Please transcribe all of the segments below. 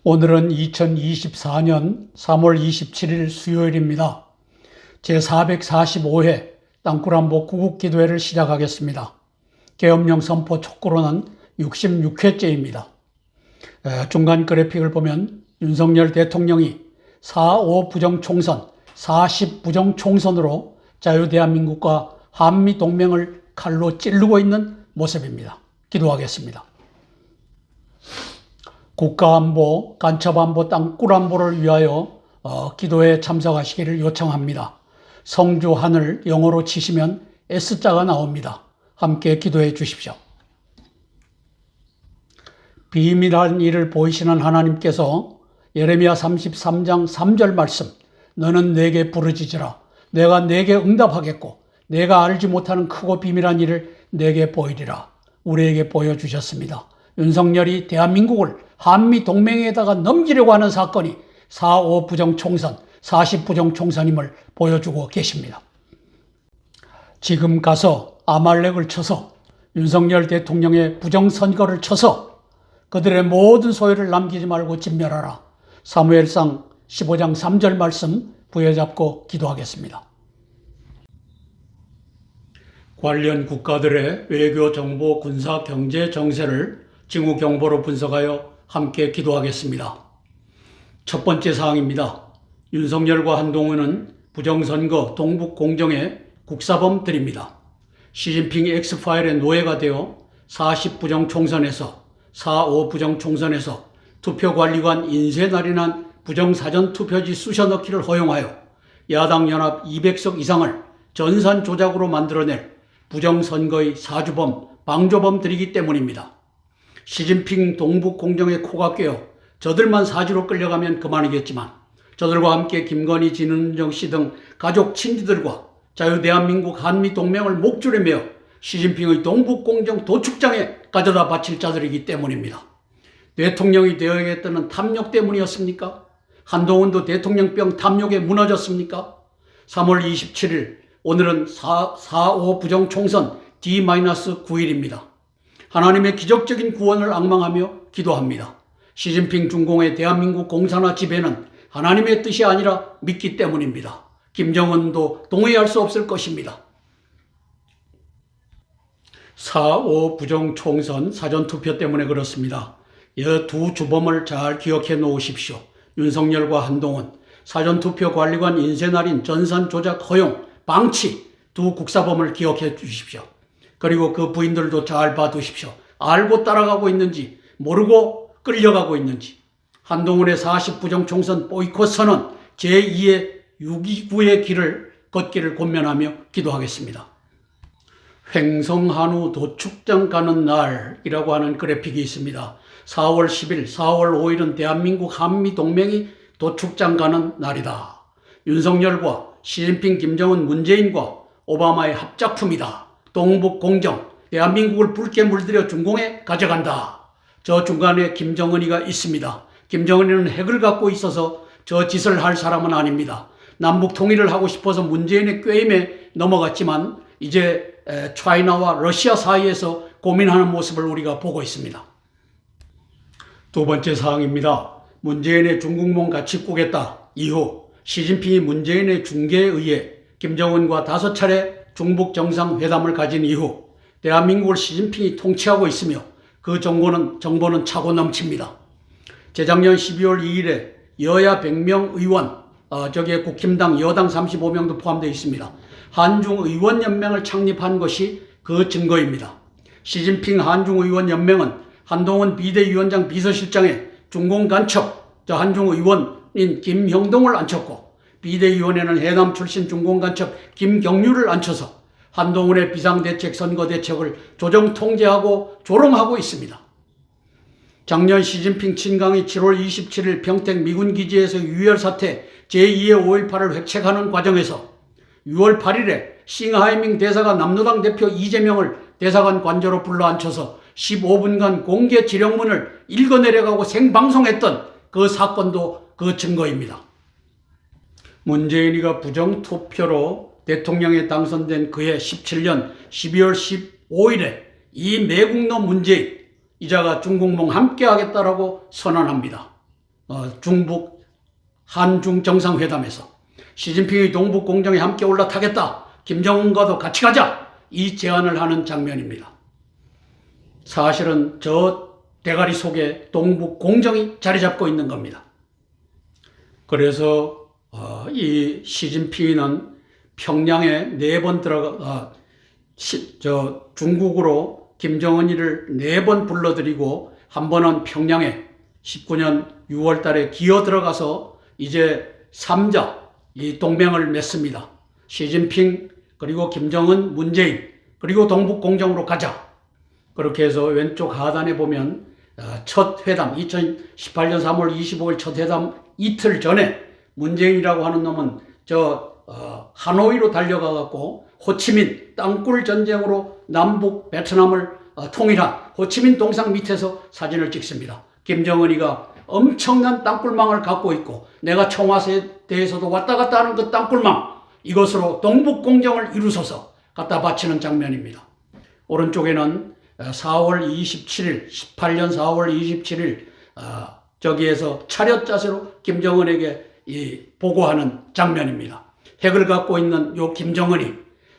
오늘은 2024년 3월 27일 수요일입니다. 제445회 땅굴안보 구국기도회를 시작하겠습니다. 계엄령 선포 촉구로는 66회째입니다. 중간 그래픽을 보면 윤석열 대통령이 4.5 부정총선, 40 부정총선으로 자유대한민국과 한미동맹을 칼로 찌르고 있는 모습입니다. 기도하겠습니다. 국가안보, 간첩안보, 땅굴안보를 위하여 기도에 참석하시기를 요청합니다. 성주 하늘 영어로 치시면 S자가 나옵니다. 함께 기도해 주십시오. 비밀한 일을 보이시는 하나님께서 예레미야 33장 3절 말씀, 너는 내게 부르짖으라. 내가 내게 응답하겠고 내가 알지 못하는 크고 비밀한 일을 내게 보이리라. 우리에게 보여주셨습니다. 윤석열이 대한민국을 한미동맹에다가 넘기려고 하는 사건이 4.5 부정총선, 40 부정총선임을 보여주고 계십니다. 지금 가서 아말렉을 쳐서 윤석열 대통령의 부정선거를 쳐서 그들의 모든 소유를 남기지 말고 진멸하라. 사무엘상 15장 3절 말씀 부여잡고 기도하겠습니다. 관련 국가들의 외교, 정보, 군사, 경제 정세를 징후 경보로 분석하여 함께 기도하겠습니다. 첫 번째 사항입니다. 윤석열과 한동훈은 부정선거, 동북공정의 국사범들입니다. 시진핑 X파일의 노예가 되어 40 부정총선에서 4.5 부정총선에서 투표관리관 인쇄날인한 부정사전투표지 쑤셔넣기를 허용하여 야당연합 200석 이상을 전산 조작으로 만들어낼 부정선거의 사주범, 방조범들이기 때문입니다. 시진핑 동북공정의 코가 꿰어 저들만 사지로 끌려가면 그만이겠지만 저들과 함께 김건희, 진은정 씨 등 가족 친지들과 자유대한민국 한미동맹을 목줄에 매어 시진핑의 동북공정 도축장에 가져다 바칠 자들이기 때문입니다. 대통령이 되어야겠다는 탐욕 때문이었습니까? 한동훈도 대통령병 탐욕에 무너졌습니까? 3월 27일 오늘은 4.5 부정총선 D-9일입니다. 하나님의 기적적인 구원을 앙망하며 기도합니다. 시진핑 중공의 대한민국 공산화 지배는 하나님의 뜻이 아니라 믿기 때문입니다. 김정은도 동의할 수 없을 것입니다. 4.5 부정총선 사전투표 때문에 그렇습니다. 이 두 주범을 잘 기억해 놓으십시오. 윤석열과 한동훈, 사전투표 관리관 인쇄날인 전산 조작 허용, 방치 두 국사범을 기억해 주십시오. 그리고 그 부인들도 잘 봐두십시오. 알고 따라가고 있는지 모르고 끌려가고 있는지. 한동훈의 40 부정총선 보이콧 선언 제2의 6.29의 길을 걷기를 권면하며 기도하겠습니다. 횡성한우 도축장 가는 날이라고 하는 그래픽이 있습니다. 4월 10일, 4월 5일은 대한민국 한미동맹이 도축장 가는 날이다. 윤석열과 시진핑, 김정은, 문재인과 오바마의 합작품이다. 동북공정, 대한민국을 붉게 물들여 중공에 가져간다. 저 중간에 김정은이가 있습니다. 김정은이는 핵을 갖고 있어서 저 짓을 할 사람은 아닙니다. 남북 통일을 하고 싶어서 문재인의 꾀임에 넘어갔지만 이제 차이나와 러시아 사이에서 고민하는 모습을 우리가 보고 있습니다. 두 번째 사항입니다. 문재인의 중국몽 같이 꾸겠다 이후 시진핑이 문재인의 중개에 의해 김정은과 5차례 중북 정상회담을 가진 이후 대한민국을 시진핑이 통치하고 있으며 그 정보는 차고 넘칩니다. 재작년 12월 2일에 여야 100명 의원, 저기에 국힘당 여당 35명도 포함되어 있습니다. 한중의원연맹을 창립한 것이 그 증거입니다. 시진핑 한중의원연맹은 한동훈 비대위원장 비서실장에 중공간첩, 한중의원인 김형동을 앉혔고 비대위원회는 해남 출신 중공간첩 김경률을 앉혀서 한동훈의 비상대책 선거대책을 조정 통제하고 조롱하고 있습니다. 작년 시진핑 친강이 7월 27일 평택 미군기지에서 유혈사태 제2의 5.18을 획책하는 과정에서 6월 8일에 싱하이밍 대사가 남로당 대표 이재명을 대사관 관저로 불러앉혀서 15분간 공개 지령문을 읽어내려가고 생방송했던 그 사건도 그 증거입니다. 문재인이가 부정투표로 대통령에 당선된 그해 17년 12월 15일에 이 매국노 문재인, 이자가 중국몽 함께 하겠다라고 선언합니다. 중북 한중 정상회담에서 시진핑이 동북 공정에 함께 올라타겠다, 김정은과도 같이 가자, 이 제안을 하는 장면입니다. 사실은 저 대가리 속에 동북 공정이 자리 잡고 있는 겁니다. 그래서 이 시진핑은 평양에 4번 중국으로 김정은이를 4번 불러들이고 한 번은 평양에 19년 6월 달에 기어 들어가서 이제 3자 이 동맹을 맺습니다. 시진핑, 그리고 김정은, 문재인, 그리고 동북 공정으로 가자. 그렇게 해서 왼쪽 하단에 보면 첫 회담, 2018년 3월 25일 첫 회담 이틀 전에 문재인이라고 하는 놈은 하노이로 달려가 갖고 호치민 땅굴 전쟁으로 남북 베트남을 통일한 호치민 동상 밑에서 사진을 찍습니다. 김정은이가 엄청난 땅굴망을 갖고 있고 내가 청와대에서도 왔다 갔다 하는 그 땅굴망, 이것으로 동북 공정을 이루소서 갖다 바치는 장면입니다. 오른쪽에는 4월 27일, 18년 4월 27일 저기에서 차렷 자세로 김정은에게 보고하는 장면입니다. 핵을 갖고 있는 요 김정은이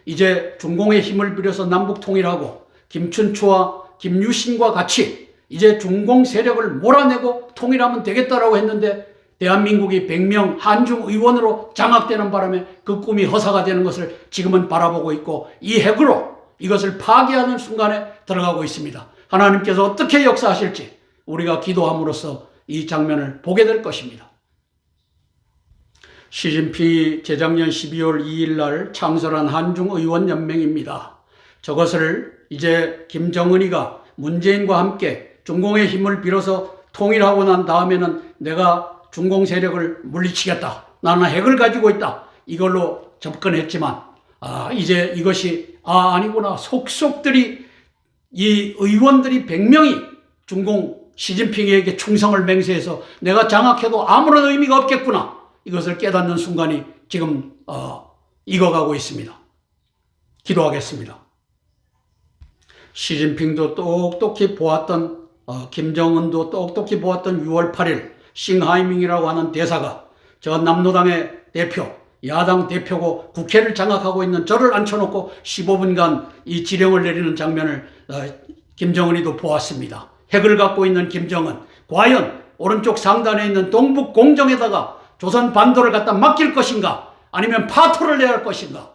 이제 중공의 힘을 빌려서 남북 통일하고 김춘추와 김유신과 같이 이제 중공 세력을 몰아내고 통일하면 되겠다라고 했는데 대한민국이 100명 한중 의원으로 장악되는 바람에 그 꿈이 허사가 되는 것을 지금은 바라보고 있고 이 핵으로 이것을 파괴하는 순간에 들어가고 있습니다. 하나님께서 어떻게 역사하실지 우리가 기도함으로써 이 장면을 보게 될 것입니다. 시진핑이 재작년 12월 2일 날 창설한 한중의원연맹입니다. 저것을 이제 김정은이가 문재인과 함께 중공의 힘을 빌어서 통일하고 난 다음에는 내가 중공 세력을 물리치겠다, 나는 핵을 가지고 있다, 이걸로 접근했지만 이제 이것이 아니구나, 속속들이 이 의원들이 100명이 중공 시진핑에게 충성을 맹세해서 내가 장악해도 아무런 의미가 없겠구나, 이것을 깨닫는 순간이 지금 익어가고 있습니다. 기도하겠습니다. 시진핑도 똑똑히 보았던 김정은도 똑똑히 보았던 6월 8일 싱하이밍이라고 하는 대사가 저 남로당의 대표, 야당 대표고 국회를 장악하고 있는 저를 앉혀놓고 15분간 이 지령을 내리는 장면을 김정은이도 보았습니다. 핵을 갖고 있는 김정은, 과연 오른쪽 상단에 있는 동북 공정에다가 조선 반도를 갖다 맡길 것인가, 아니면 파토를 내야 할 것인가,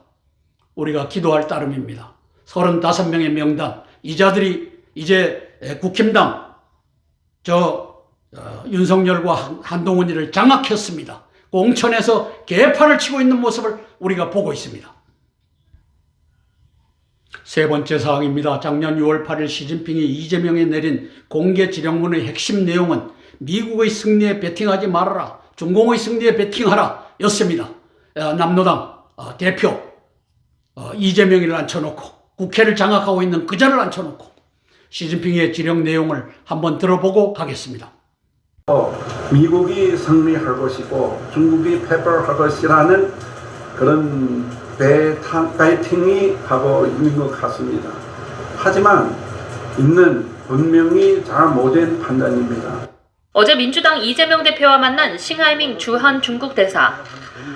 우리가 기도할 따름입니다. 35명의 명단, 이 자들이 이제 국힘당 윤석열과 한동훈이를 장악했습니다. 공천에서 개판을 치고 있는 모습을 우리가 보고 있습니다. 세 번째 사항입니다. 작년 6월 8일 시진핑이 이재명에 내린 공개 지령문의 핵심 내용은 미국의 승리에 베팅하지 말아라, 중공의 승리에 베팅하라 였습니다. 남로당 대표 이재명이를 앉혀놓고 국회를 장악하고 있는 그자를 앉혀놓고 시진핑의 지령 내용을 한번 들어보고 가겠습니다. 미국이 승리할 것이고 중국이 패배할 것이라는 그런 베팅이 하고 있는 것 같습니다. 하지만 이는 분명히 잘 못된 판단입니다. 어제 민주당 이재명 대표와 만난 싱하이밍 주한 중국 대사.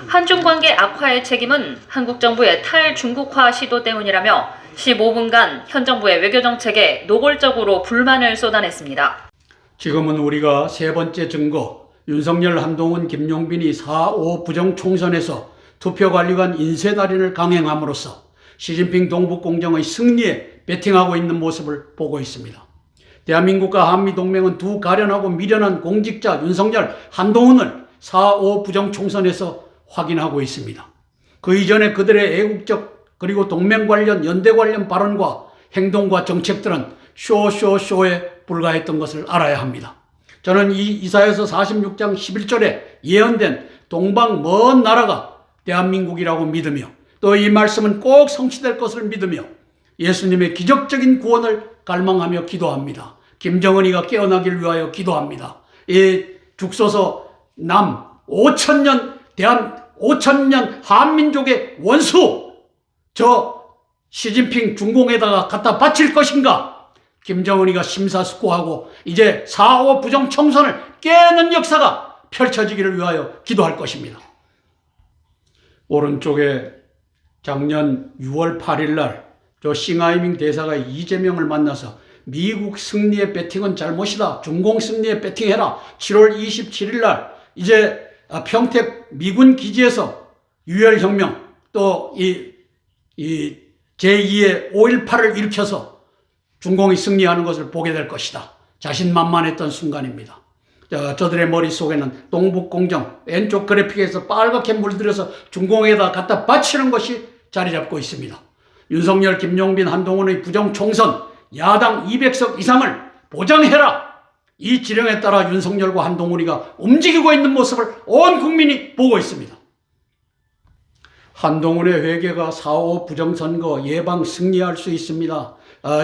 한중 관계 악화의 책임은 한국 정부의 탈중국화 시도 때문이라며 15분간 현 정부의 외교 정책에 노골적으로 불만을 쏟아냈습니다. 지금은 우리가 세 번째 증거, 윤석열, 한동훈, 김용빈이 4.5 부정총선에서 투표관리관 인쇄달인을 강행함으로써 시진핑 동북공정의 승리에 베팅하고 있는 모습을 보고 있습니다. 대한민국과 한미동맹은 두 가련하고 미련한 공직자 윤석열, 한동훈을 4.5 부정총선에서 확인하고 있습니다. 그 이전에 그들의 애국적 그리고 동맹 관련, 연대 관련 발언과 행동과 정책들은 쇼에 불과했던 것을 알아야 합니다. 저는 이 이사야서 46장 11절에 예언된 동방 먼 나라가 대한민국이라고 믿으며 또 이 말씀은 꼭 성취될 것을 믿으며 예수님의 기적적인 구원을 갈망하며 기도합니다. 김정은이가 깨어나길 위하여 기도합니다. 이 죽소서 남 5천년 한민족의 원수 저 시진핑 중공에다가 갖다 바칠 것인가? 김정은이가 심사숙고하고 이제 4.5 부정청선을 깨는 역사가 펼쳐지기를 위하여 기도할 것입니다. 오른쪽에 작년 6월 8일 날 저 싱하이밍 대사가 이재명을 만나서 미국 승리의 배팅은 잘못이다. 중공 승리에 배팅해라. 7월 27일 날 이제 평택 미군 기지에서 유혈혁명 또 이 제2의 5.18을 일으켜서 중공이 승리하는 것을 보게 될 것이다. 자신만만했던 순간입니다. 저들의 머릿속에는 동북공정 왼쪽 그래픽에서 빨갛게 물들여서 중공에다 갖다 바치는 것이 자리 잡고 있습니다. 윤석열, 김용빈, 한동훈의 부정총선 야당 200석 이상을 보장해라. 이 지령에 따라 윤석열과 한동훈이가 움직이고 있는 모습을 온 국민이 보고 있습니다. 한동훈의 회계가 4.5 부정선거 예방 승리할 수 있습니다.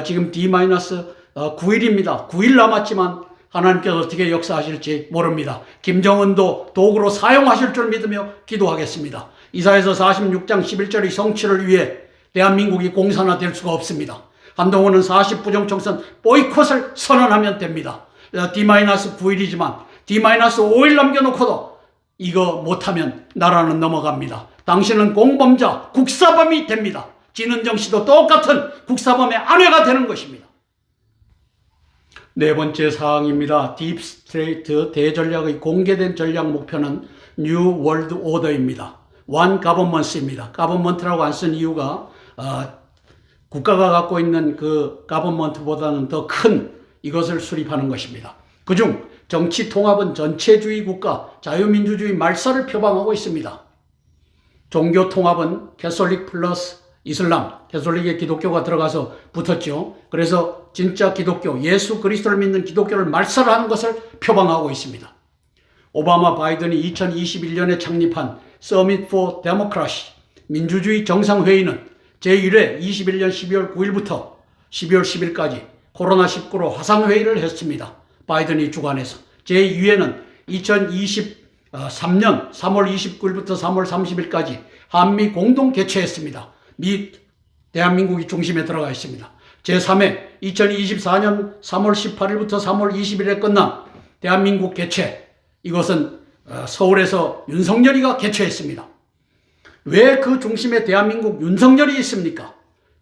지금 D-9일입니다. 9일 남았지만 하나님께서 어떻게 역사하실지 모릅니다. 김정은도 도구로 사용하실 줄 믿으며 기도하겠습니다. 이사야서 46장 11절의 성취를 위해 대한민국이 공산화될 수가 없습니다. 한동훈은 40부정총선 보이콧을 선언하면 됩니다. D-9일이지만 D-5일 남겨놓고도 이거 못하면 나라는 넘어갑니다. 당신은 공범자, 국사범이 됩니다. 진은정 씨도 똑같은 국사범의 아내가 되는 것입니다. 네 번째 사항입니다. 딥스테이트 대전략의 공개된 전략 목표는 뉴 월드 오더입니다. 원 가버먼스입니다. 가버먼트라고 안 쓴 이유가 국가가 갖고 있는 그 가버먼트보다는 더 큰 이것을 수립하는 것입니다. 그중 정치 통합은 전체주의 국가, 자유민주주의 말살을 표방하고 있습니다. 종교 통합은 캐톨릭 플러스 이슬람, 캐톨릭에 기독교가 들어가서 붙었죠. 그래서 진짜 기독교, 예수 그리스도를 믿는 기독교를 말살하는 것을 표방하고 있습니다. 오바마 바이든이 2021년에 창립한 Summit for Democracy, 민주주의 정상회의는 제1회 21년 12월 9일부터 12월 10일까지 코로나19로 화상회의를 했습니다. 바이든이 주관해서. 제2회는 2023년 3월 29일부터 3월 30일까지 한미 공동 개최했습니다. 대한민국이 중심에 들어가 있습니다. 제3회 2024년 3월 18일부터 3월 20일에 끝난 대한민국 개최, 이것은 서울에서 윤석열이가 개최했습니다. 왜 그 중심에 대한민국 윤석열이 있습니까?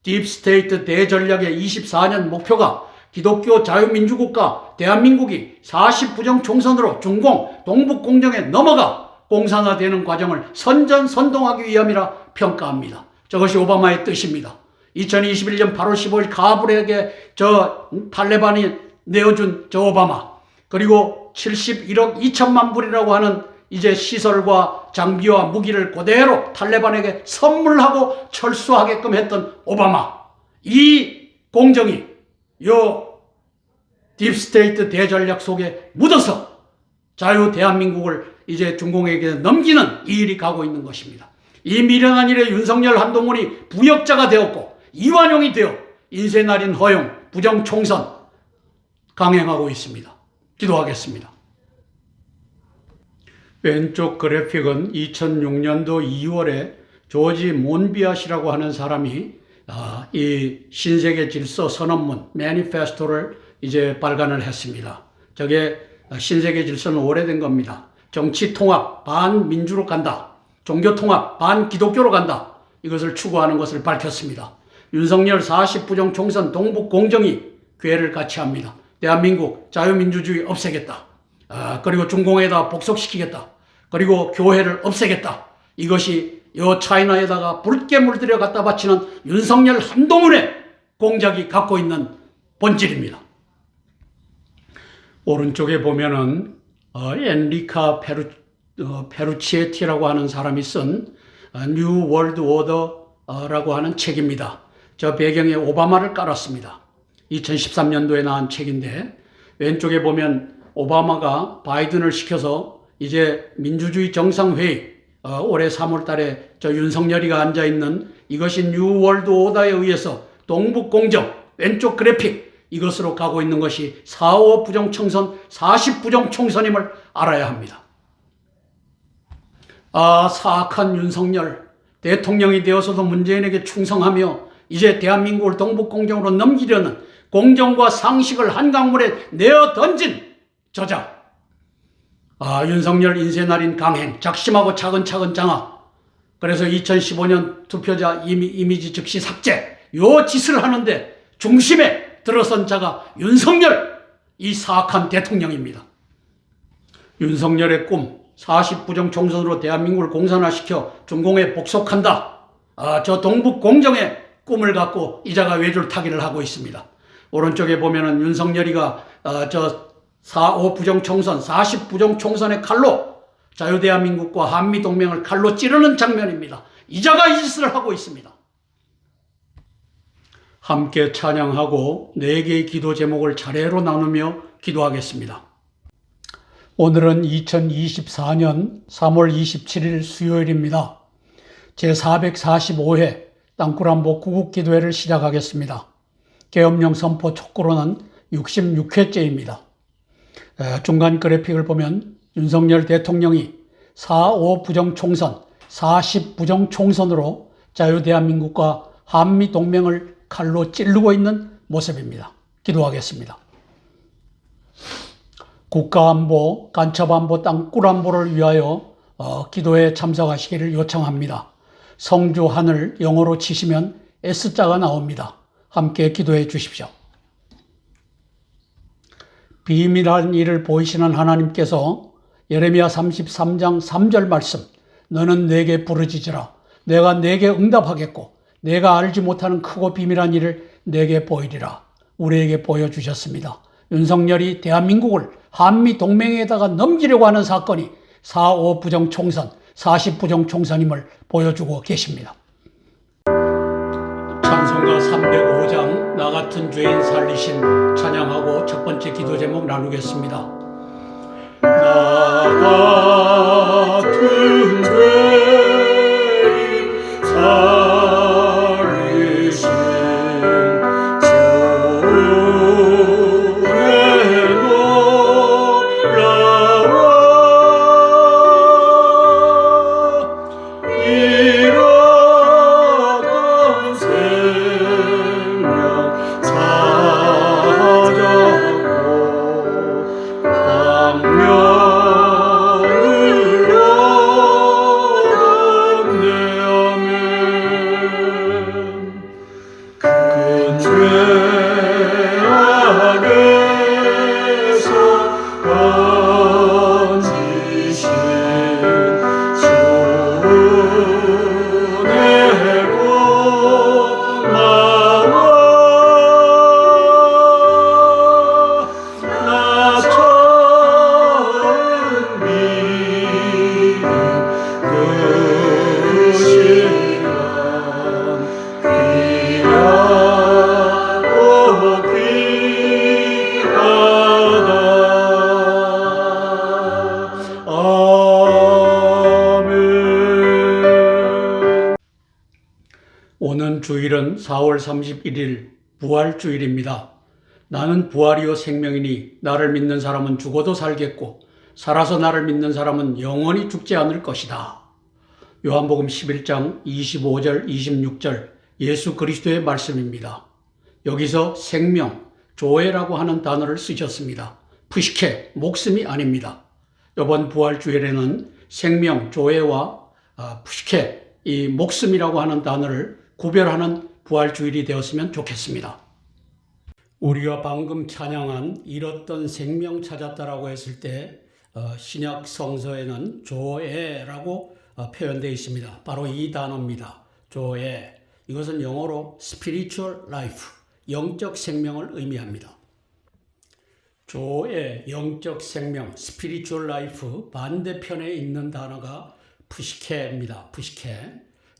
딥스테이트 대전략의 24년 목표가 기독교 자유민주국가 대한민국이 40부정 총선으로 중공, 동북공정에 넘어가 공산화되는 과정을 선전선동하기 위함이라 평가합니다. 저것이 오바마의 뜻입니다. 2021년 8월 15일 카불에게 저 탈레반이 내어준 저 오바마, 그리고 71억 2천만 불이라고 하는 이제 시설과 장비와 무기를 그대로 탈레반에게 선물하고 철수하게끔 했던 오바마, 이 공정이 요 딥스테이트 대전략 속에 묻어서 자유 대한민국을 이제 중공에게 넘기는 이 일이 가고 있는 것입니다. 이 미련한 일에 윤석열, 한동훈이 부역자가 되었고 이완용이 되어 인쇄날인 허용, 부정총선 강행하고 있습니다. 기도하겠습니다. 왼쪽 그래픽은 2006년도 2월에 조지 몬비앗이라고 하는 사람이 이 신세계 질서 선언문 매니페스토를 이제 발간을 했습니다. 저게 신세계 질서는 오래된 겁니다. 정치 통합 반민주로 간다. 종교 통합 반기독교로 간다. 이것을 추구하는 것을 밝혔습니다. 윤석열 40부정 총선 동북 공정이 괴를 같이 합니다. 대한민국 자유민주주의 없애겠다. 그리고 중공에다 복속시키겠다. 그리고 교회를 없애겠다. 이것이 요 차이나에다가 붉게 물들여 갖다 바치는 윤석열, 한동훈의 공작이 갖고 있는 본질입니다. 오른쪽에 보면은 엔리카 페루치에티라고 하는 사람이 쓴 뉴 월드 오더라고 하는 책입니다. 저 배경에 오바마를 깔았습니다. 2013년도에 나온 책인데, 왼쪽에 보면 오바마가 바이든을 시켜서 이제 민주주의 정상회의, 올해 3월 달에 저 윤석열이가 앉아있는 이것이 뉴 월드 오더에 의해서 동북공정, 왼쪽 그래픽, 이것으로 가고 있는 것이 4.5 부정총선, 40 부정총선임을 알아야 합니다. 사악한 윤석열, 대통령이 되어서도 문재인에게 충성하며 이제 대한민국을 동북공정으로 넘기려는 공정과 상식을 한강물에 내어 던진 저자, 윤석열 인쇄날인 강행, 작심하고 차근차근 장악. 그래서 2015년 투표자 이미지 즉시 삭제. 요 짓을 하는데 중심에 들어선 자가 윤석열, 이 사악한 대통령입니다. 윤석열의 꿈, 40부정 총선으로 대한민국을 공산화시켜 중공에 복속한다. 저 동북 공정의 꿈을 갖고 이자가 외줄타기를 하고 있습니다. 오른쪽에 보면은 윤석열이가 저 4.5 부정총선, 40 부정총선의 칼로 자유대한민국과 한미동맹을 칼로 찌르는 장면입니다. 이자가 이 짓을 하고 있습니다. 함께 찬양하고 4개의 기도 제목을 차례로 나누며 기도하겠습니다. 오늘은 2024년 3월 27일 수요일입니다. 제445회 땅굴안보 구국기도회를 시작하겠습니다. 계엄령 선포 촉구로는 66회째입니다. 중간 그래픽을 보면 윤석열 대통령이 4.5 부정총선, 40 부정총선으로 자유대한민국과 한미동맹을 칼로 찌르고 있는 모습입니다. 기도하겠습니다. 국가안보, 간첩안보, 땅굴안보를 위하여 기도에 참석하시기를 요청합니다. 성주 하늘 영어로 치시면 S자가 나옵니다. 함께 기도해 주십시오. 비밀한 일을 보이시는 하나님께서 예레미야 33장 3절 말씀, 너는 내게 부르짖으라. 내가 내게 응답하겠고 내가 알지 못하는 크고 비밀한 일을 내게 보이리라. 우리에게 보여주셨습니다. 윤석열이 대한민국을 한미 동맹에다가 넘기려고 하는 사건이 4.5 부정총선, 40 부정총선임을 보여주고 계십니다. 찬송가 305장 나 같은 죄인 살리신 찬양하고 첫 번째 기도 제목 나누겠습니다. 나 같은 죄인 살리신 주의 놀라워 잃었던 생명 찾았고 광명을 얻었네. 아멘. 큰 죄 안에서 건지신 주의 고마워. 나 처음 믿은 그 시간 귀하고 귀하다. 아멘. 오는 주일은 4월 31일 부활주일입니다. 나는 부활이요 생명이니 나를 믿는 사람은 죽어도 살겠고 살아서 나를 믿는 사람은 영원히 죽지 않을 것이다. 요한복음 11장 25절 26절 예수 그리스도의 말씀입니다. 여기서 생명, 조에라고 하는 단어를 쓰셨습니다. 푸시케, 목숨이 아닙니다. 이번 부활주일에는 생명, 조에와 푸시케, 이 목숨이라고 하는 단어를 구별하는 부활주일이 되었으면 좋겠습니다. 우리가 방금 찬양한 잃었던 생명 찾았다라고 했을 때 신약 성서에는 조에라고 표현되어 있습니다. 바로 이 단어입니다. 조에. 이것은 영어로 spiritual life, 영적 생명을 의미합니다. 조에, 영적 생명, spiritual life 반대편에 있는 단어가 푸시케입니다. 푸시케.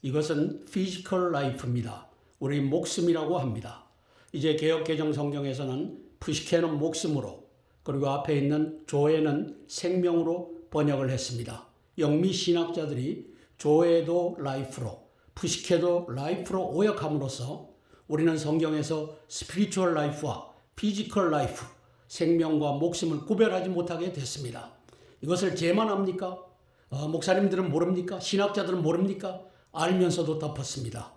이것은 physical life입니다. 우리 목숨이라고 합니다. 이제 개역개정 성경에서는 푸시케는 목숨으로, 그리고 앞에 있는 조에는 생명으로 번역을 했습니다. 영미 신학자들이 조에도 라이프로, 푸시케도 라이프로 오역함으로써 우리는 성경에서 스피리추얼 라이프와 피지컬 라이프, 생명과 목숨을 구별하지 못하게 됐습니다. 이것을 제만 합니까? 목사님들은 모릅니까? 신학자들은 모릅니까? 알면서도 덮었습니다.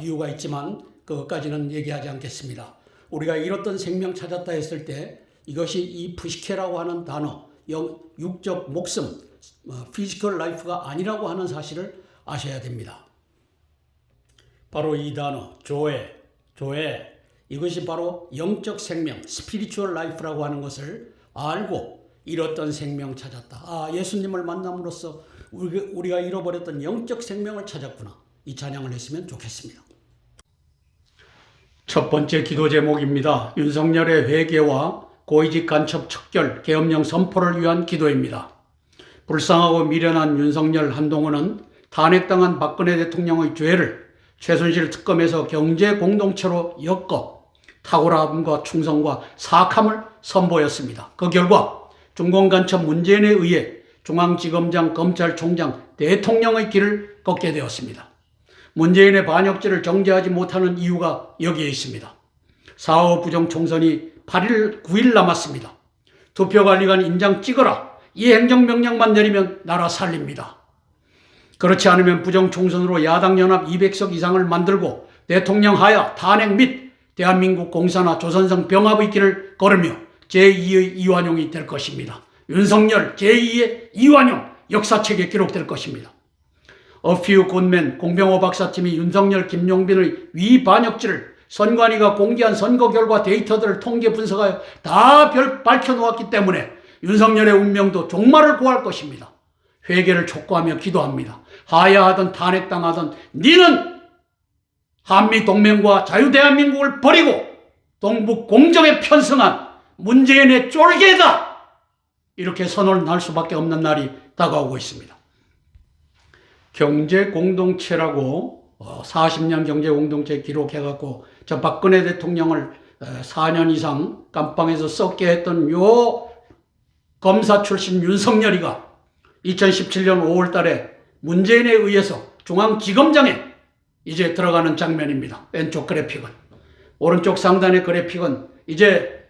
이유가 있지만 그것까지는 얘기하지 않겠습니다. 우리가 잃었던 생명 찾았다 했을 때 이것이 이 푸시케라고 하는 단어, 육적 목숨, 피지컬 라이프가 아니라고 하는 사실을 아셔야 됩니다. 바로 이 단어 조회, 이것이 바로 영적 생명, 스피리추얼 라이프라고 하는 것을 알고 잃었던 생명 찾았다. 예수님을 만남으로써 우리가 잃어버렸던 영적 생명을 찾았구나. 이 찬양을 했으면 좋겠습니다. 첫 번째 기도 제목입니다. 윤석열의 회개와 고위직 간첩 척결, 계엄령 선포를 위한 기도입니다. 불쌍하고 미련한 윤석열, 한동훈은 탄핵당한 박근혜 대통령의 죄를 최순실 특검에서 경제 공동체로 엮어 탁월함과 충성과 사악함을 선보였습니다. 그 결과 중공간첩 문재인에 의해 중앙지검장, 검찰총장, 대통령의 길을 걷게 되었습니다. 문재인의 반역죄를 정죄하지 못하는 이유가 여기에 있습니다. 4.5 부정총선이 9일 남았습니다. 투표관리관 인장 찍어라. 이 행정명령만 내리면 나라 살립니다. 그렇지 않으면 부정총선으로 야당연합 200석 이상을 만들고 대통령 하야 탄핵 및 대한민국 공사나 조선성 병합의 길을 걸으며 제2의 이완용이 될 것입니다. 윤석열 제2의 이완용 역사책에 기록될 것입니다. 어퓨 굿맨 공병호 박사팀이 윤석열 김용빈의 위반역죄를 선관위가 공개한 선거 결과 데이터들을 통계 분석하여 다 밝혀놓았기 때문에 윤석열의 운명도 종말을 고할 것입니다. 회개를 촉구하며 기도합니다. 하야하든 탄핵당하든 니는 한미동맹과 자유대한민국을 버리고 동북 공정에 편승한 문재인의 쫄개다! 이렇게 선언을 할 수밖에 없는 날이 다가오고 있습니다. 경제공동체라고 40년 경제공동체 기록해갖고 저 박근혜 대통령을 4년 이상 감방에서 썩게 했던 요 검사 출신 윤석열이가 2017년 5월 달에 문재인에 의해서 중앙지검장에 이제 들어가는 장면입니다. 왼쪽 그래픽은. 오른쪽 상단의 그래픽은 이제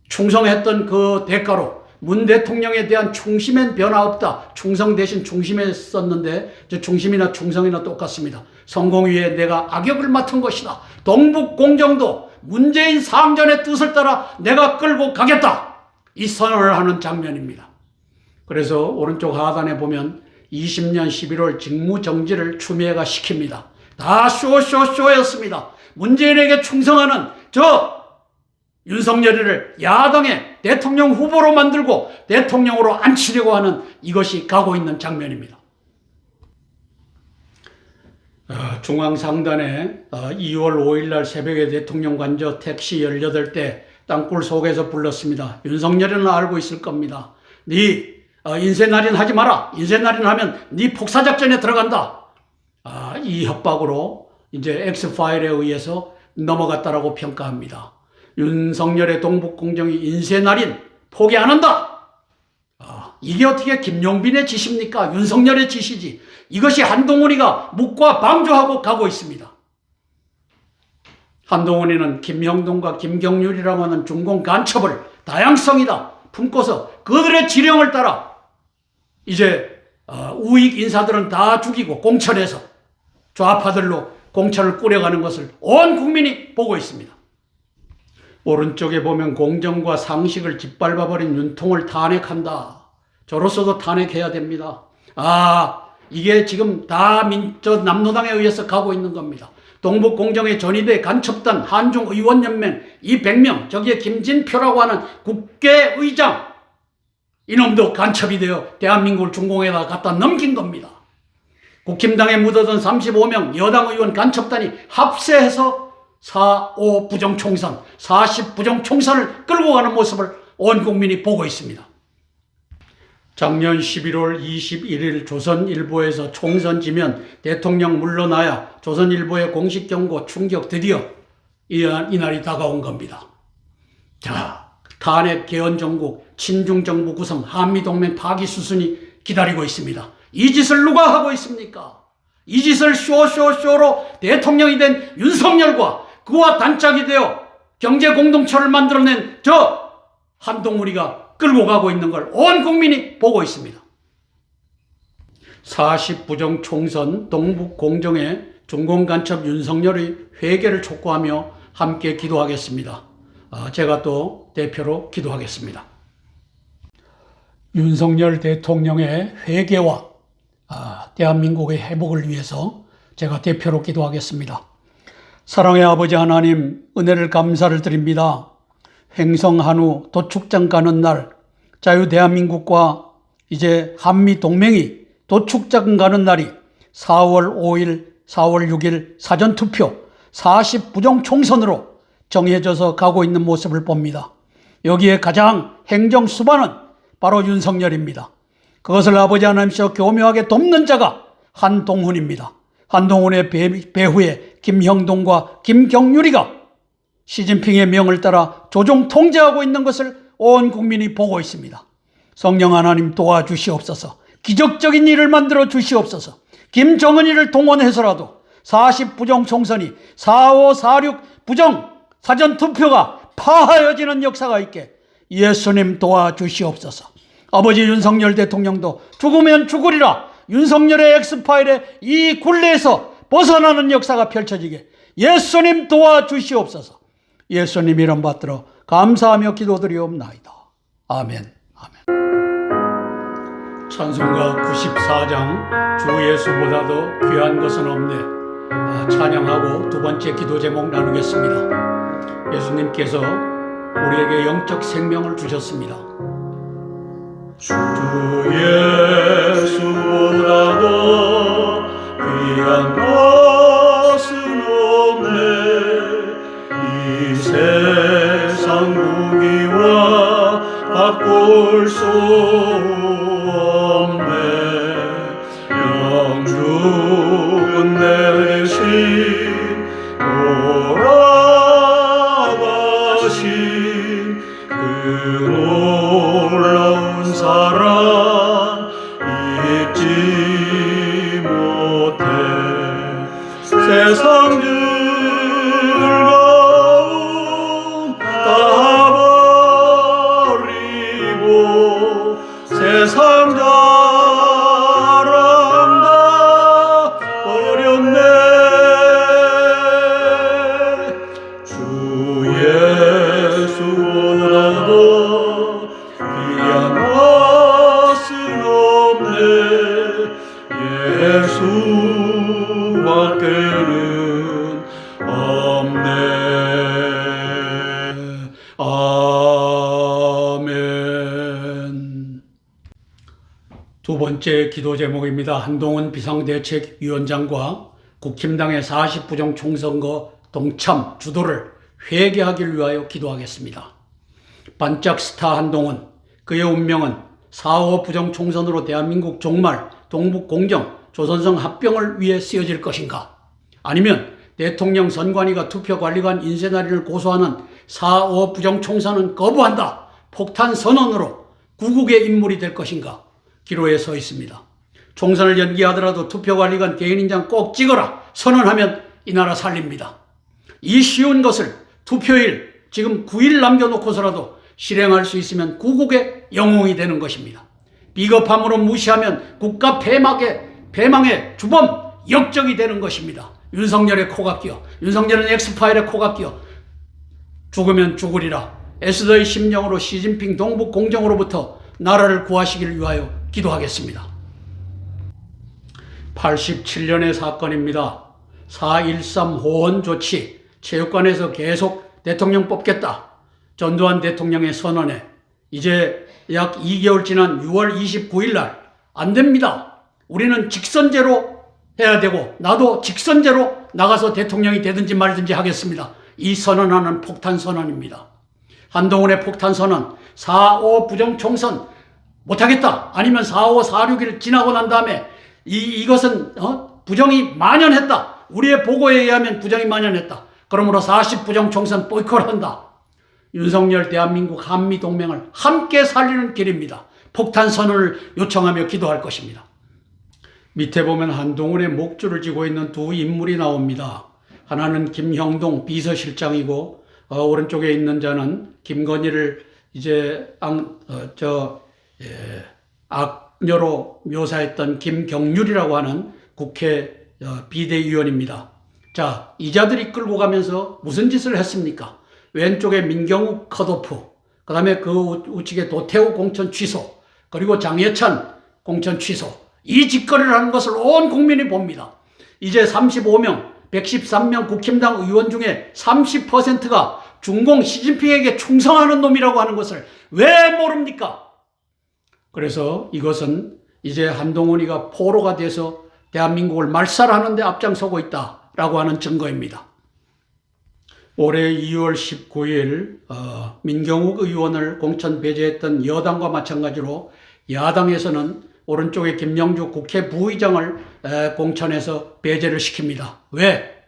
충성했던 그 대가로 문 대통령에 대한 충심엔 변화 없다. 충성 대신 충심에 썼는데 저 충심이나 충성이나 똑같습니다. 성공위에 내가 악역을 맡은 것이다. 동북 공정도 문재인 상전의 뜻을 따라 내가 끌고 가겠다. 이 선언을 하는 장면입니다. 그래서 오른쪽 하단에 보면 20년 11월 직무정지를 추미애가 시킵니다. 다 쇼였습니다. 문재인에게 충성하는 저 윤석열이를 야당의 대통령 후보로 만들고 대통령으로 앉히려고 하는 이것이 가고 있는 장면입니다. 중앙 상단에 2월 5일 날 새벽에 대통령 관저 택시 18대 땅굴 속에서 불렀습니다. 윤석열이는 알고 있을 겁니다. 네 인쇄날인 하지 마라. 인쇄날인 하면 네 폭사작전에 들어간다. 이 협박으로 이제 X파일에 의해서 넘어갔다라고 평가합니다. 윤석열의 동북공정이 인쇄날인 포기 안 한다. 이게 어떻게 김용빈의 지시입니까? 윤석열의 지시지. 이것이 한동훈이가 묵과 방조하고 가고 있습니다. 한동훈이는 김형동과 김경률이라고 하는 중공 간첩을 다양성이다 품고서 그들의 지령을 따라 이제 우익 인사들은 다 죽이고 공천해서 좌파들로 공천을 꾸려가는 것을 온 국민이 보고 있습니다. 오른쪽에 보면 공정과 상식을 짓밟아버린 윤통을 탄핵한다. 저로서도 탄핵해야 됩니다. 이게 지금 다 남노당에 의해서 가고 있는 겁니다. 동북공정의 전위대 간첩단 한중의원연맹 이 100명 저기에 김진표라고 하는 국회의장 이놈도 간첩이 되어 대한민국을 중공에다 갖다 넘긴 겁니다. 국힘당에 묻어든 35명 여당 의원 간첩단이 합세해서 4.5 부정총선, 40 부정총선을 끌고 가는 모습을 온 국민이 보고 있습니다. 작년 11월 21일 조선일보에서 총선 지면 대통령 물러나야 조선일보의 공식 경고 충격 드디어 이날이 다가온 겁니다. 자, 탄핵 개헌 정국, 친중 정부 구성, 한미동맹 파기 수순이 기다리고 있습니다. 이 짓을 누가 하고 있습니까? 이 짓을 쇼로 대통령이 된 윤석열과 그와 단짝이 되어 경제 공동체를 만들어낸 저 한동훈이가 끌고 가고 있는 걸 온 국민이 보고 있습니다. 40 부정 총선 동북 공정의 중공간첩 윤석열의 회개를 촉구하며 함께 기도하겠습니다. 제가 또 대표로 기도하겠습니다. 윤석열 대통령의 회개와 대한민국의 회복을 위해서 제가 대표로 기도하겠습니다. 사랑의 아버지 하나님, 은혜를 감사를 드립니다. 횡성한우 도축장 가는 날, 자유 대한민국과 이제 한미 동맹이 도축장 가는 날이 4월 5일, 4월 6일 사전투표 40부정 총선으로 정해져서 가고 있는 모습을 봅니다. 여기에 가장 행정 수반은 바로 윤석열입니다. 그것을 아버지 하나님께서 교묘하게 돕는 자가 한동훈입니다. 한동훈의 배후에 김형동과 김경률이가 시진핑의 명을 따라 조종 통제하고 있는 것을 온 국민이 보고 있습니다. 성령 하나님 도와주시옵소서. 기적적인 일을 만들어 주시옵소서. 김정은이를 동원해서라도 40부정 총선이 45, 46 부정 사전투표가 파하여지는 역사가 있게 예수님 도와주시옵소서. 아버지 윤석열 대통령도 죽으면 죽으리라 윤석열의 엑스파일의 이 굴레에서 벗어나는 역사가 펼쳐지게 예수님 도와주시옵소서. 예수님 이름 받들어 감사하며 기도드리옵나이다. 아멘. 찬송가 94장 주 예수보다도 귀한 것은 없네. 찬양하고 두 번째 기도 제목 나누겠습니다. 예수님께서 우리에게 영적 생명을 주셨습니다. 주 예수보다도 귀한 것은 없네. 이 세상 무기와 바꿀 수 없네. 영죽은 내 대신 돌아가신 그 놀라운 사랑 잊지 못해. 세상 즐거움 다 버리고 세상 자랑 다 버렸네. 주 예수보다도 귀한 것은 없네. 예수밖에는 없네. 아멘. 두 번째 기도 제목입니다. 한동훈 비상대책위원장과 국힘당의 40부정 총선거 동참 주도를 회개하기를 위하여 기도하겠습니다. 반짝 스타 한동훈, 그의 운명은 4.5 부정 총선으로 대한민국 종말, 동북 공정, 조선성 합병을 위해 쓰여질 것인가? 아니면 대통령 선관위가 투표관리관 인쇄날인을 고소하는 4.5 부정 총선은 거부한다. 폭탄 선언으로 구국의 인물이 될 것인가? 기로에 서 있습니다. 총선을 연기하더라도 투표관리관 개인인장 꼭 찍어라 선언하면 이 나라 살립니다. 이 쉬운 것을 투표일 지금 9일 남겨놓고서라도 실행할 수 있으면 구국의 영웅이 되는 것입니다. 비겁함으로 무시하면 국가 패망의 주범 역적이 되는 것입니다. 윤석열의 코가 끼어, 윤석열은 엑스파일의 코가 끼어 죽으면 죽으리라 에스더의 심령으로 시진핑 동북 공정으로부터 나라를 구하시기를 위하여 기도하겠습니다. 87년의 사건입니다. 4.13 호원 조치, 체육관에서 계속 대통령 뽑겠다. 전두환 대통령의 선언에 이제 약 2개월 지난 6월 29일 날 안 됩니다. 우리는 직선제로 해야 되고 나도 직선제로 나가서 대통령이 되든지 말든지 하겠습니다. 이 선언하는 폭탄 선언입니다. 한동훈의 폭탄 선언, 4.5 부정 총선 못하겠다. 아니면 4.5, 4.6일 지나고 난 다음에 이것은 부정이 만연했다. 우리의 보고에 의하면 부정이 만연했다. 그러므로 40 부정 총선 보이콧한다. 윤석열 대한민국 한미동맹을 함께 살리는 길입니다. 폭탄 선언을 요청하며 기도할 것입니다. 밑에 보면 한동훈의 목줄을 쥐고 있는 두 인물이 나옵니다. 하나는 김형동 비서실장이고 오른쪽에 있는 자는 김건희를 이제 악녀로 묘사했던 김경률이라고 하는 국회 비대위원입니다. 자, 이 자들이 끌고 가면서 무슨 짓을 했습니까? 왼쪽에 민경욱 컷오프, 그 다음에 그 우측에 도태우 공천 취소, 그리고 장해찬 공천 취소, 이 짓거리를 하는 것을 온 국민이 봅니다. 이제 35명, 113명 국힘당 의원 중에 30%가 중공 시진핑에게 충성하는 놈이라고 하는 것을 왜 모릅니까? 그래서 이것은 이제 한동훈이가 포로가 돼서 대한민국을 말살하는 데 앞장서고 있다라고 하는 증거입니다. 올해 2월 19일 민경욱 의원을 공천 배제했던 여당과 마찬가지로 야당에서는 오른쪽에 김영주 국회 부의장을 공천해서 배제를 시킵니다. 왜?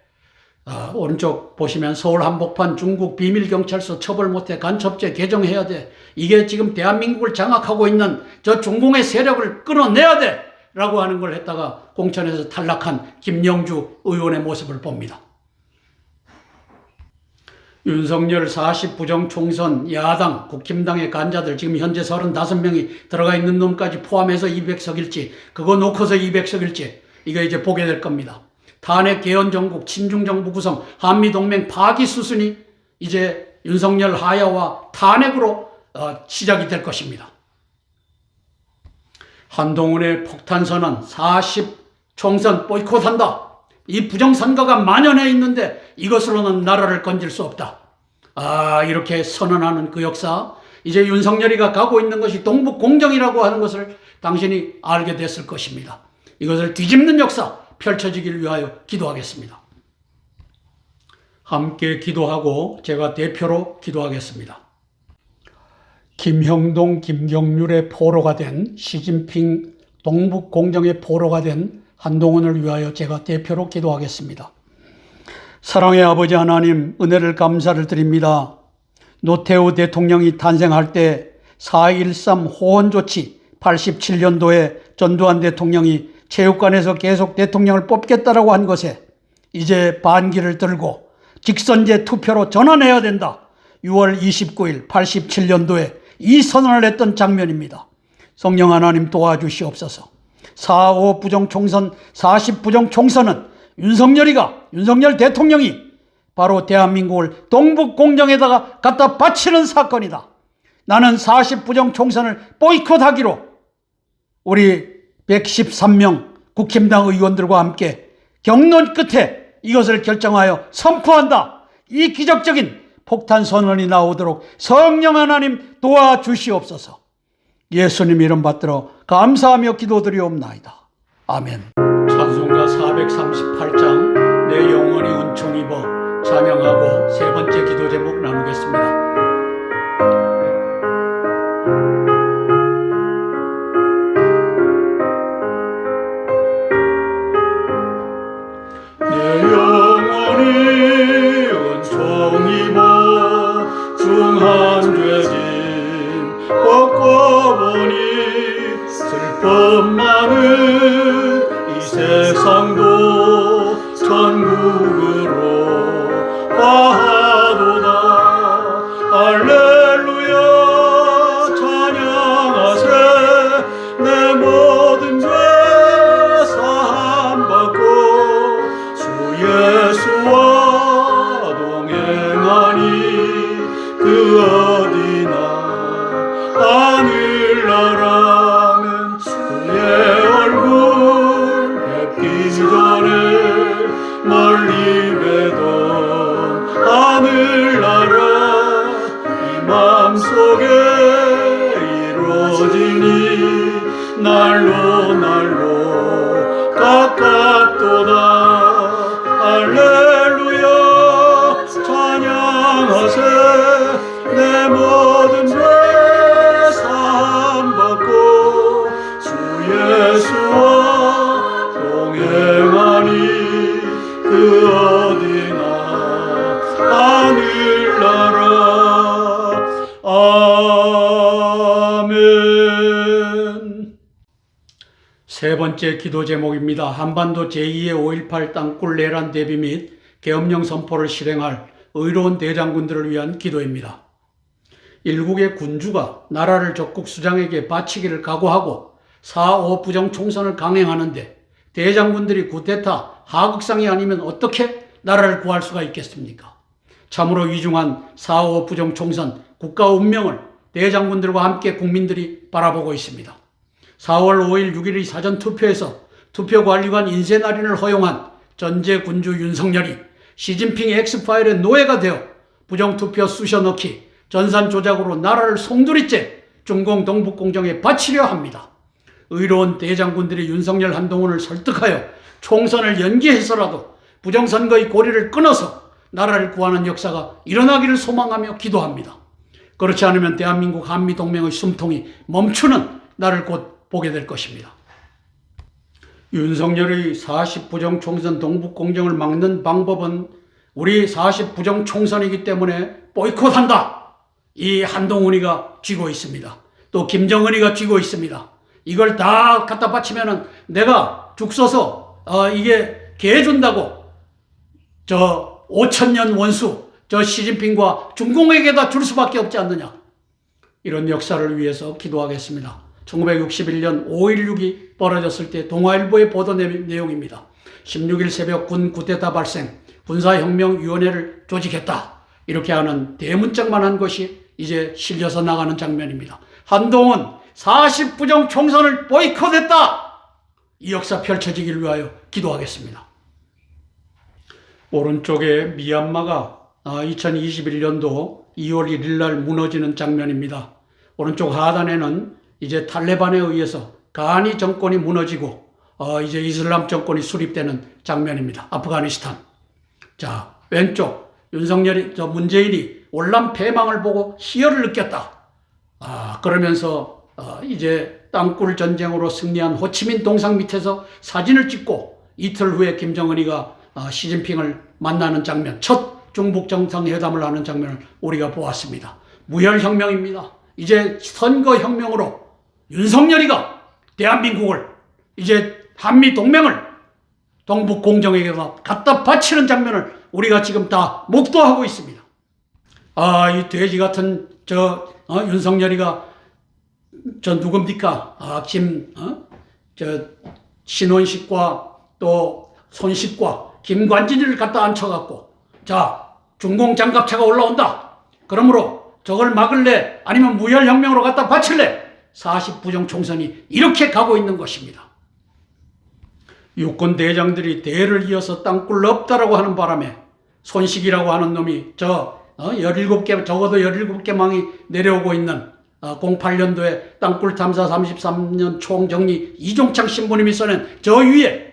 오른쪽 보시면 서울 한복판 중국 비밀경찰서 처벌 못해 간첩죄 개정해야 돼. 이게 지금 대한민국을 장악하고 있는 저 중공의 세력을 끊어내야 돼. 라고 하는 걸 했다가 공천에서 탈락한 김영주 의원의 모습을 봅니다. 윤석열 40부정 총선 야당 국힘당의 간자들 지금 현재 35명이 들어가 있는 놈까지 포함해서 200석일지 그거 놓고서 200석일지 이거 이제 보게 될 겁니다. 탄핵 개헌 정국 친중 정부 구성 한미동맹 파기 수순이 이제 윤석열 하야와 탄핵으로 시작이 될 것입니다. 한동훈의 폭탄 선언 40 총선 보이콧한다. 이 부정선거가 만연해 있는데 이것으로는 나라를 건질 수 없다. 이렇게 선언하는 그 역사, 이제 윤석열이가 가고 있는 것이 동북공정이라고 하는 것을 당신이 알게 됐을 것입니다. 이것을 뒤집는 역사 펼쳐지기를 위하여 기도하겠습니다. 함께 기도하고 제가 대표로 기도하겠습니다. 김형동, 김경률의 포로가 된 시진핑 동북공정의 포로가 된 한동훈을 위하여 제가 대표로 기도하겠습니다. 사랑의 아버지 하나님, 은혜를 감사를 드립니다. 노태우 대통령이 탄생할 때 4.13 호원조치 87년도에 전두환 대통령이 체육관에서 계속 대통령을 뽑겠다라고 한 것에 이제 반기를 들고 직선제 투표로 전환해야 된다. 6월 29일 87년도에 이 선언을 했던 장면입니다. 성령 하나님 도와주시옵소서. 4.5 부정총선, 40 부정총선은 윤석열 대통령이 바로 대한민국을 동북공정에다가 갖다 바치는 사건이다. 나는 40 부정총선을 보이콧하기로 우리 113명 국힘당 의원들과 함께 경론 끝에 이것을 결정하여 선포한다. 이 기적적인 폭탄 선언이 나오도록 성령 하나님 도와주시옵소서. 예수님 이름 받들어 감사하며 기도드리옵나이다. 아멘. 찬송가 438장 내 영혼이 은총 입어 찬양하고 세 번째 기도 제목 나누겠습니다. 내 영혼이 은총 입어 중한 죄짐 벗고 보니 슬픔 많은 이 세상도 천국으로 화하도다. 할렐루야 찬양하세. 내 모든 죄 사함받고 주 예수와 동행하니 그 어디나 하늘나라면 그의 얼굴 뵙기 전에 멀리 뵈던 하늘나라 이 맘속에 이루어지니 날로 가깝도다. 할렐루야 찬양하세. 내 모든 죄 사함받고 주 예수와 동행하니 그 어디나 하늘나라. 아멘. 세 번째 기도 제목입니다. 한반도 제2의 5.18 땅굴 내란 대비 및 계엄령 선포를 실행할 의로운 대장군들을 위한 기도입니다. 일국의 군주가 나라를 적국 수장에게 바치기를 각오하고 4.5 부정 총선을 강행하는데 대장군들이 쿠데타 하극상이 아니면 어떻게 나라를 구할 수가 있겠습니까? 참으로 위중한 4.5 부정 총선 국가 운명을 대장군들과 함께 국민들이 바라보고 있습니다. 4월 5일 6일의 사전투표에서 투표관리관 인쇄날인을 허용한 전제군주 윤석열이 시진핑의 엑스파일의 노예가 되어 부정투표 쑤셔넣기, 전산조작으로 나라를 송두리째 중공 동북공정에 바치려 합니다. 의로운 대장군들이 윤석열 한동훈을 설득하여 총선을 연기해서라도 부정선거의 고리를 끊어서 나라를 구하는 역사가 일어나기를 소망하며 기도합니다. 그렇지 않으면 대한민국 한미동맹의 숨통이 멈추는 날을 곧 보게 될 것입니다. 윤석열의 40부정 총선 동북공정을 막는 방법은 우리 40부정 총선이기 때문에 보이콧한다. 이 한동훈이가 쥐고 있습니다. 또 김정은이가 쥐고 있습니다. 이걸 다 갖다 바치면은 내가 죽 써서 이게 개 준다고 저 5천년 원수 저 시진핑과 중공에게다 줄 수밖에 없지 않느냐. 이런 역사를 위해서 기도하겠습니다. 1961년 5.16이 벌어졌을 때 동아일보의 보도 내용입니다. 16일 새벽 군 쿠데타 발생, 군사혁명위원회를 조직했다. 이렇게 하는 대문짝만 한 것이 이제 실려서 나가는 장면입니다. 한동훈 40부정 총선을 보이콧했다. 이 역사 펼쳐지길 위하여 기도하겠습니다. 오른쪽에 미얀마가 2021년도 2월 1일 날 무너지는 장면입니다. 오른쪽 하단에는 이제 탈레반에 의해서 가니 정권이 무너지고 이제 이슬람 정권이 수립되는 장면입니다. 아프가니스탄. 자, 왼쪽 윤석열이 문재인이 월남 패망을 보고 희열을 느꼈다. 그러면서 이제 땅굴 전쟁으로 승리한 호치민 동상 밑에서 사진을 찍고 이틀 후에 김정은이가 시진핑을 만나는 장면, 첫 중북 정상회담을 하는 장면을 우리가 보았습니다. 무혈혁명입니다. 이제 선거혁명으로 윤석열이가 대한민국을 이제 한미동맹을 동북공정에게 갖다 바치는 장면을 우리가 지금 다 목도하고 있습니다. 이 돼지 같은 윤석열이가 누굽니까? 신원식과 또 손식과 김관진이를 갖다 앉혀갖고 중공 장갑차가 올라온다. 그러므로 저걸 막을래? 아니면 무혈혁명으로 갖다 바칠래? 40부정 총선이 이렇게 가고 있는 것입니다. 육군 대장들이 대를 이어서 땅굴 없다라고 하는 바람에 손식이라고 하는 놈이 17개, 적어도 17개 망이 내려오고 있는 08년도에 땅굴 탐사 33년 총정리 이종창 신부님이 써낸 저 위에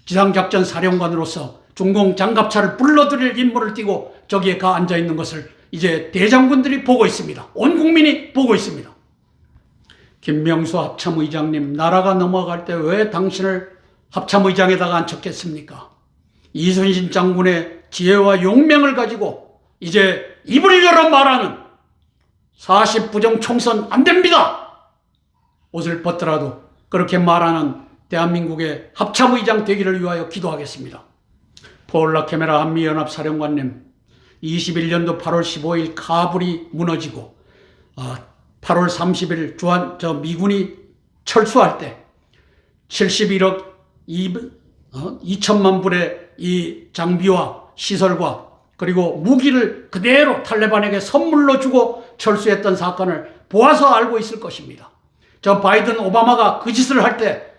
지상작전 사령관으로서 중공 장갑차를 불러들일 임무를 띠고 저기에 가 앉아있는 것을 이제 대장군들이 보고 있습니다. 온 국민이 보고 있습니다. 김명수 합참의장님, 나라가 넘어갈 때 왜 당신을 합참의장에다가 앉혔겠습니까? 이순신 장군의 지혜와 용맹을 가지고 이제 입을 열어 말하는 40부정 총선 안 됩니다. 옷을 벗더라도 그렇게 말하는 대한민국의 합참의장 되기를 위하여 기도하겠습니다. 폴라 캐메라 한미연합 사령관님, 21년도 8월 15일 카불이 무너지고 8월 30일 미군이 철수할 때 71억 2천만 불의 이 장비와 시설과 그리고 무기를 그대로 탈레반에게 선물로 주고 철수했던 사건을 보아서 알고 있을 것입니다. 바이든 오바마가 그 짓을 할 때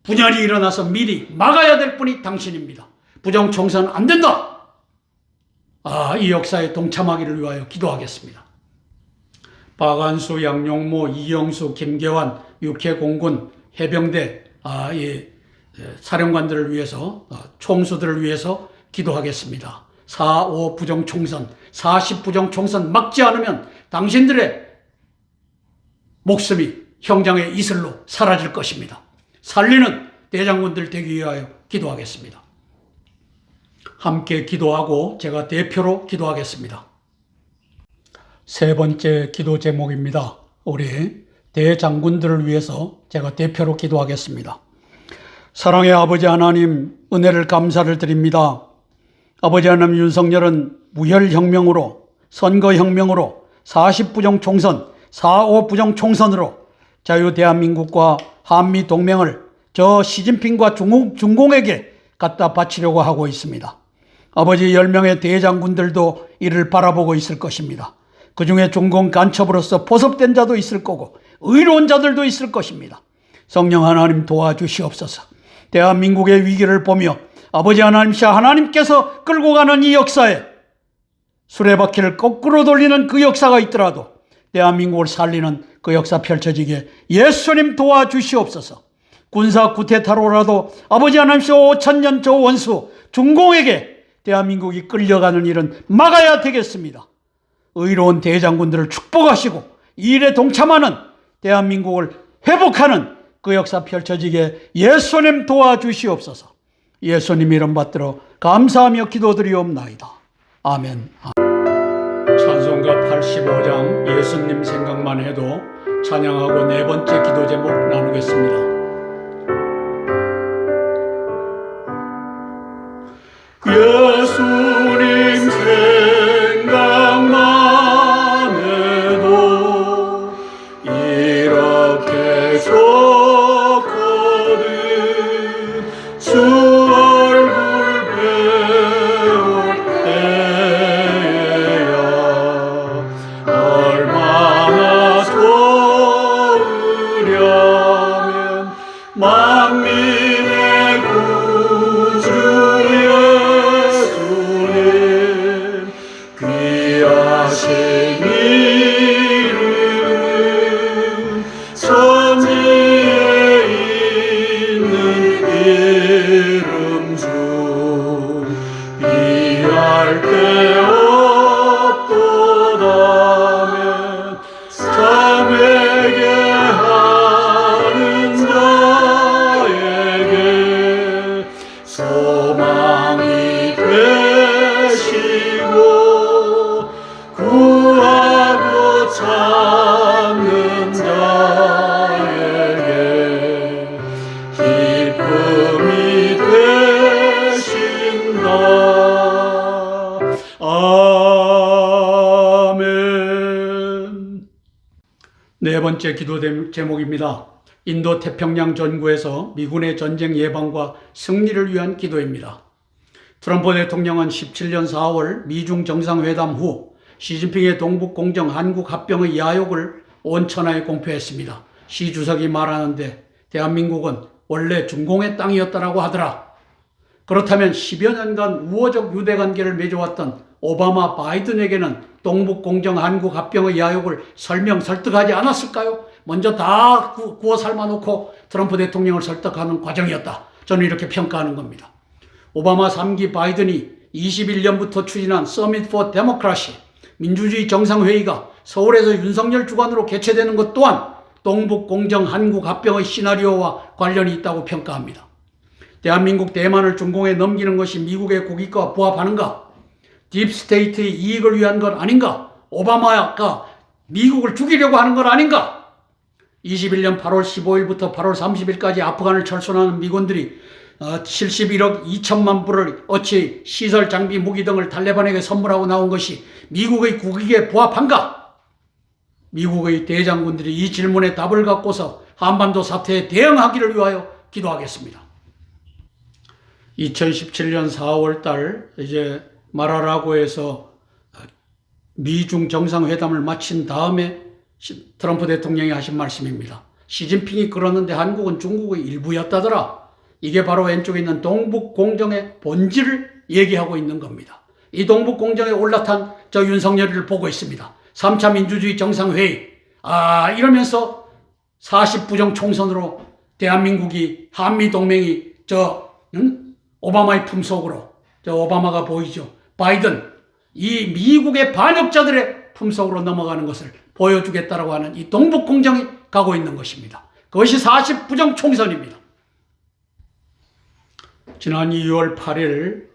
분열이 일어나서 미리 막아야 될 분이 당신입니다. 부정총선 안 된다. 이 역사에 동참하기를 위하여 기도하겠습니다. 박안수, 양용모, 이영수, 김계환, 육해공군, 해병대 사령관들을 위해서, 총수들을 위해서 기도하겠습니다. 4.5 부정총선, 40 부정총선 막지 않으면 당신들의 목숨이 형장의 이슬로 사라질 것입니다. 살리는 대장군들 되기 위하여 기도하겠습니다. 함께 기도하고 제가 대표로 기도하겠습니다. 세 번째 기도 제목입니다. 우리 대장군들을 위해서 제가 대표로 기도하겠습니다. 사랑의 아버지 하나님, 은혜를 감사를 드립니다. 아버지 하나님, 윤석열은 무혈혁명으로, 선거혁명으로, 40부정 총선, 4.5 부정 총선으로 자유 대한민국과 한미동맹을 저 시진핑과 중공에게 갖다 바치려고 하고 있습니다. 아버지 10명의 대장군들도 이를 바라보고 있을 것입니다. 그 중에 중공 간첩으로서 포섭된 자도 있을 거고 의로운 자들도 있을 것입니다. 성령 하나님 도와주시옵소서. 대한민국의 위기를 보며 아버지 하나님이시여 하나님께서 끌고 가는 이 역사에 수레바퀴를 거꾸로 돌리는 그 역사가 있더라도 대한민국을 살리는 그 역사 펼쳐지게 예수님 도와주시옵소서. 군사 구태타로라도 아버지 하나님이시여 5천년 저 원수 중공에게 대한민국이 끌려가는 일은 막아야 되겠습니다. 의로운 대장군들을 축복하시고 이 일에 동참하는 대한민국을 회복하는 그 역사 펼쳐지게 예수님 도와주시옵소서. 예수님 이름 받들어 감사하며 기도드리옵나이다. 아멘. 찬송가 85장 예수님 생각만 해도 찬양하고 네 번째 기도 제목 나누겠습니다. 예수님 생각만 해도 이렇게 좋거든. 주 얼굴 배울 때야 얼마나 좋으려면 만민의 구주 예수님 귀하신 이름 천지에 있는 이름 중 비할 데 없도다면 참에게 하는 자에게 소망이 되시고 구하고 찾는 자에게 기쁨이 되신다. 아멘. 네 번째 기도 제목입니다. 인도 태평양 전구에서 미군의 전쟁 예방과 승리를 위한 기도입니다. 트럼프 대통령은 17년 4월 미중 정상회담 후 시진핑의 동북 공정 한국 합병의 야욕을 온 천하에 공표했습니다. 시 주석이 말하는데 대한민국은 원래 중공의 땅이었다라고 하더라. 그렇다면 10여 년간 우호적 유대관계를 맺어왔던 오바마 바이든에게는 동북 공정 한국 합병의 야욕을 설득하지 않았을까요? 먼저 다 구워 삶아놓고 트럼프 대통령을 설득하는 과정이었다. 저는 이렇게 평가하는 겁니다. 오바마 3기 바이든이 21년부터 추진한 서밋 포 데모크라시 민주주의 정상회의가 서울에서 윤석열 주관으로 개최되는 것 또한 동북 공정 한국 합병의 시나리오와 관련이 있다고 평가합니다. 대한민국 대만을 중공에 넘기는 것이 미국의 국익과 부합하는가? 딥스테이트의 이익을 위한 것 아닌가? 오바마가 미국을 죽이려고 하는 것 아닌가? 21년 8월 15일부터 8월 30일까지 아프간을 철수하는 미군들이 71억 2천만 불을 어치 시설, 장비, 무기 등을 탈레반에게 선물하고 나온 것이 미국의 국익에 부합한가? 미국의 대장군들이 이 질문에 답을 갖고서 한반도 사태에 대응하기를 위하여 기도하겠습니다. 2017년 4월 달 이제 마라라고에서 미중 정상회담을 마친 다음에 트럼프 대통령이 하신 말씀입니다. 시진핑이 그러는데 한국은 중국의 일부였다더라. 이게 바로 왼쪽에 있는 동북 공정의 본질을 얘기하고 있는 겁니다. 이 동북 공정에 올라탄 저 윤석열이를 보고 있습니다. 3차 민주주의 정상회의. 이러면서 40부정 총선으로 대한민국이 한미동맹이 오바마의 품속으로 오바마가 보이죠. 바이든 이 미국의 반역자들의 품속으로 넘어가는 것을 보여주겠다라고 하는 이 동북 공정이 가고 있는 것입니다. 그것이 40부정 총선입니다. 지난 2월 8일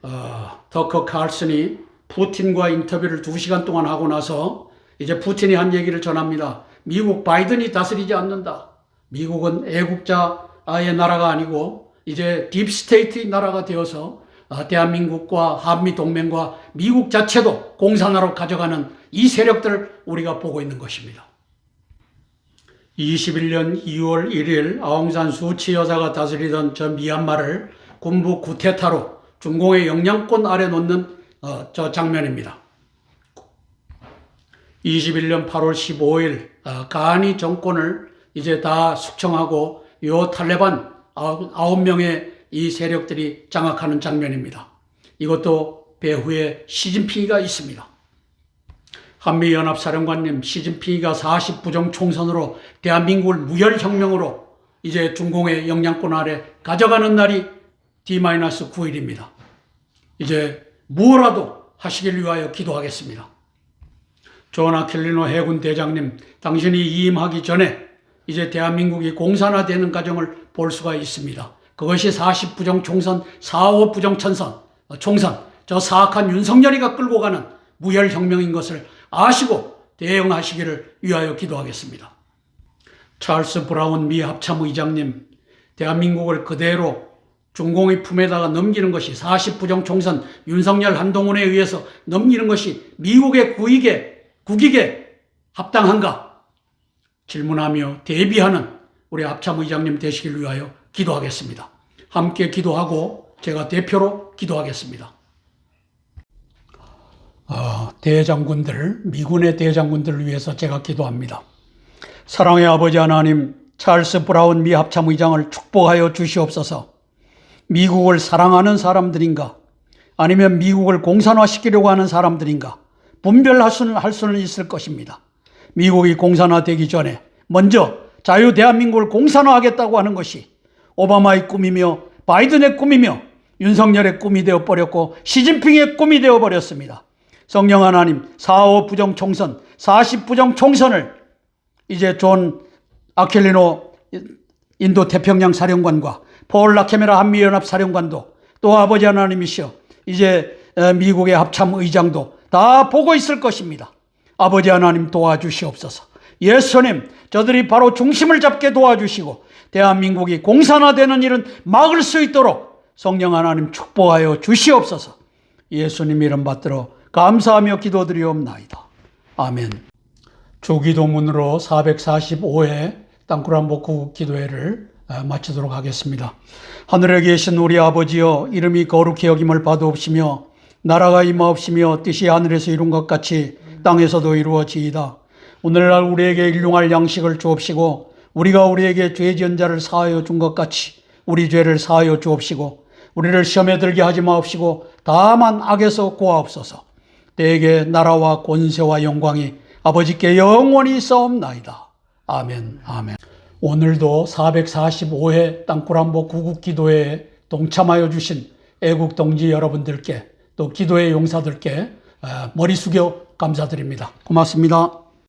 터커 칼슨이 푸틴과 인터뷰를 2시간 동안 하고 나서 이제 푸틴이 한 얘기를 전합니다. 미국 바이든이 다스리지 않는다. 미국은 애국자의 나라가 아니고 이제 딥스테이트의 나라가 되어서 대한민국과 한미동맹과 미국 자체도 공산화로 가져가는 이 세력들을 우리가 보고 있는 것입니다. 21년 2월 1일 아웅산 수치 여사가 다스리던 저 미얀마를 군부 쿠데타로 중공의 영향권 아래 놓는 저 장면입니다. 21년 8월 15일 가니 정권을 이제 다 숙청하고 요 탈레반 9명의 이 세력들이 장악하는 장면입니다. 이것도 배후에 시진핑이가 있습니다. 한미연합사령관님 시진핑이가 40부정 총선으로 대한민국을 무혈혁명으로 이제 중공의 영향권 아래 가져가는 날이 D-9일입니다. 이제 무엇라도 하시길 위하여 기도하겠습니다. 존 아킬리노 해군 대장님, 당신이 이임하기 전에 이제 대한민국이 공산화되는 과정을 볼 수가 있습니다. 그것이 40부정 총선, 45부정 총선, 저 사악한 윤석열이가 끌고 가는 무혈혁명인 것을 아시고 대응하시기를 위하여 기도하겠습니다. 찰스 브라운 미 합참의장님, 대한민국을 그대로 중공의 품에다가 넘기는 것이 40부정 총선 윤석열 한동훈에 의해서 넘기는 것이 미국의 국익에 합당한가 질문하며 대비하는 우리 합참의장님 되시길 위하여 기도하겠습니다. 함께 기도하고 제가 대표로 기도하겠습니다. 미군의 대장군들을 위해서 제가 기도합니다. 사랑의 아버지 하나님, 찰스 브라운 미 합참의장을 축복하여 주시옵소서. 미국을 사랑하는 사람들인가 아니면 미국을 공산화시키려고 하는 사람들인가 분별할 수는 있을 것입니다. 미국이 공산화되기 전에 먼저 자유 대한민국을 공산화하겠다고 하는 것이 오바마의 꿈이며 바이든의 꿈이며 윤석열의 꿈이 되어버렸고 시진핑의 꿈이 되어버렸습니다. 성령 하나님, 45부정 총선, 40부정 총선을 이제 존 아킬리노 인도 태평양 사령관과 폴 라케메라 한미연합 사령관도 또 아버지 하나님이시여 이제 미국의 합참의장도 다 보고 있을 것입니다. 아버지 하나님 도와주시옵소서. 예수님, 저들이 바로 중심을 잡게 도와주시고 대한민국이 공산화되는 일은 막을 수 있도록 성령 하나님 축복하여 주시옵소서. 예수님 이름 받들어 감사하며 기도드리옵나이다. 아멘. 주기도문으로 445회 땅굴한복구 기도회를 마치도록 하겠습니다. 하늘에 계신 우리 아버지여, 이름이 거룩히 여김을 받으옵시며 나라가 임하옵시며 뜻이 하늘에서 이룬 것 같이 땅에서도 이루어지이다. 오늘날 우리에게 일용할 양식을 주옵시고 우리가 우리에게 죄 지은 자를 사하여 준 것 같이 우리 죄를 사하여 주옵시고 우리를 시험에 들게 하지 마옵시고 다만 악에서 구하옵소서. 대개 나라와 권세와 영광이 아버지께 영원히 있사옵나이다. 아멘. 아멘. 오늘도 445회 땅굴한복 구국기도회에 동참하여 주신 애국동지 여러분들께 또 기도의 용사들께 머리 숙여 감사드립니다. 고맙습니다.